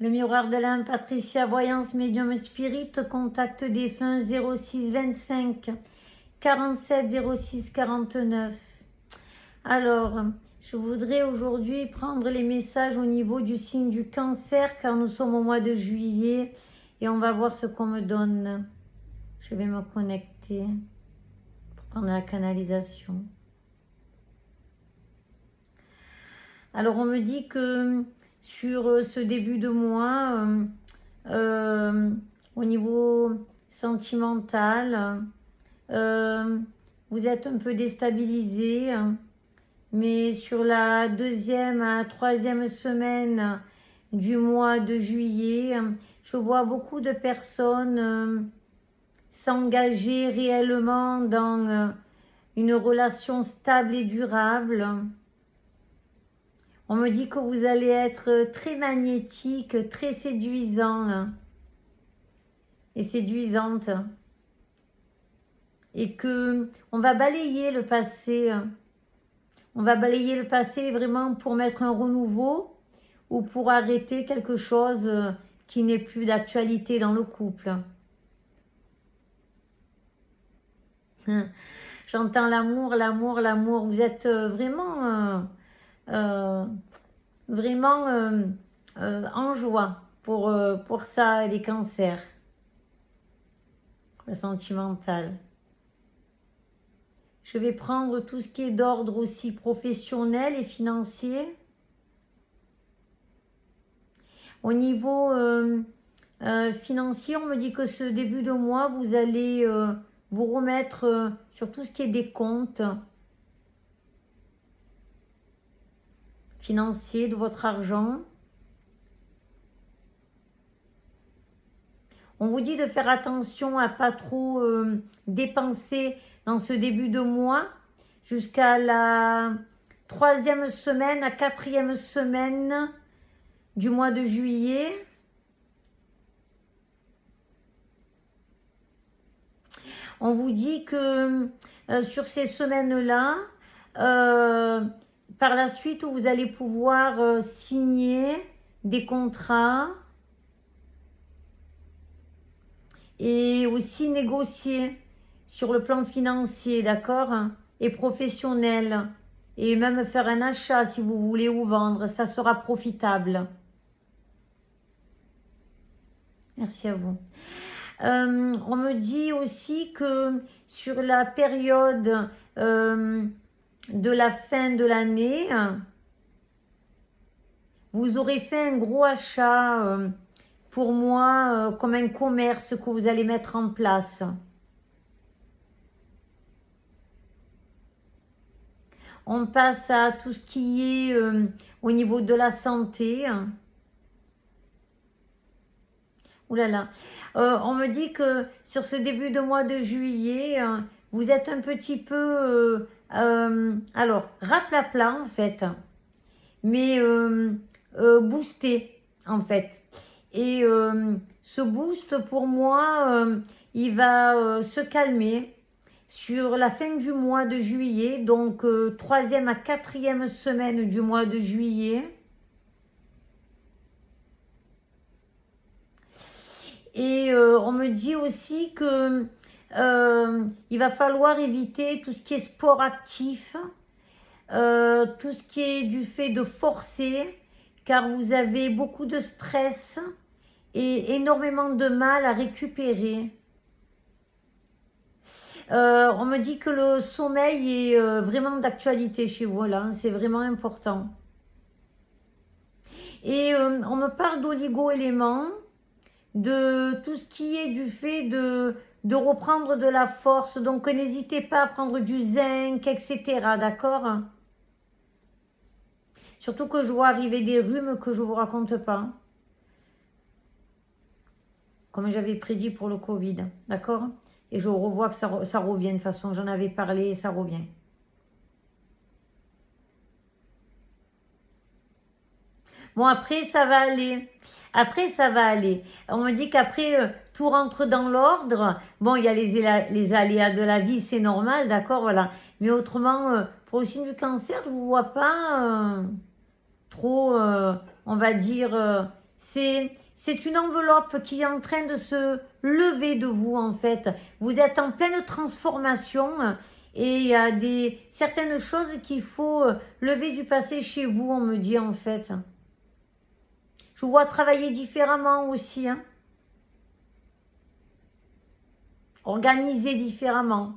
Le miroir de l'âme, Patricia, voyance, médium spirit, contact défunt 06 25 47 06 49. Alors, je voudrais aujourd'hui prendre les messages au niveau du signe du cancer, car nous sommes au mois de juillet et on va voir ce qu'on me donne. Je vais me connecter pour prendre la canalisation. Alors, on me dit que sur ce début de mois, au niveau sentimental, vous êtes un peu déstabilisé, mais sur la deuxième à troisième semaine du mois de juillet, je vois beaucoup de personnes s'engager réellement dans une relation stable et durable. On me dit que vous allez être très magnétique, très séduisant et séduisante. Et que on va balayer le passé. On va balayer le passé vraiment pour mettre un renouveau ou pour arrêter quelque chose qui n'est plus d'actualité dans le couple. J'entends l'amour, l'amour, l'amour. Vous êtes vraiment... vraiment en joie pour ça, les cancers, le sentimental. Je vais prendre tout ce qui est d'ordre aussi professionnel et financier. Au niveau financier, on me dit que ce début de mois, vous allez vous remettre sur tout ce qui est des comptes financier de votre argent. On vous dit de faire attention à pas trop dépenser dans ce début de mois jusqu'à la troisième semaine, à quatrième semaine du mois de juillet. On vous dit que sur ces semaines-là, par la suite, vous allez pouvoir signer des contrats et aussi négocier sur le plan financier, d'accord, et professionnel, et même faire un achat si vous voulez ou vendre, ça sera profitable. Merci à vous. On me dit aussi que sur la période de la fin de l'année, vous aurez fait un gros achat pour moi comme un commerce que vous allez mettre en place. On passe à tout ce qui est au niveau de la santé. Ouh là là. On me dit que sur ce début de mois de juillet, vous êtes un petit peu... alors, raplapla en fait, mais boosté en fait. Et ce boost pour moi, il va se calmer sur la fin du mois de juillet, donc troisième à quatrième semaine du mois de juillet. Et on me dit aussi que il va falloir éviter tout ce qui est sport actif, tout ce qui est du fait de forcer, car vous avez beaucoup de stress et énormément de mal à récupérer. On me dit que le sommeil est vraiment d'actualité chez vous, là, c'est vraiment important. Et on me parle d'oligo-éléments, de tout ce qui est du fait de reprendre de la force. Donc n'hésitez pas à prendre du zinc, etc. D'accord? Surtout que je vois arriver des rhumes que je ne vous raconte pas. Comme j'avais prédit pour le Covid. D'accord? Et je revois que ça revient. De toute façon, j'en avais parlé et ça revient. Bon, après, ça va aller. Après, ça va aller. On me dit qu'après, tout rentre dans l'ordre. Bon, il y a les aléas de la vie, c'est normal, d'accord, voilà. Mais autrement, pour le signe du cancer, je ne vous vois pas trop, on va dire, C'est une enveloppe qui est en train de se lever de vous, en fait. Vous êtes en pleine transformation et il y a certaines choses qu'il faut lever du passé chez vous, on me dit, en fait. Je vous vois travailler différemment aussi, hein. Organiser différemment.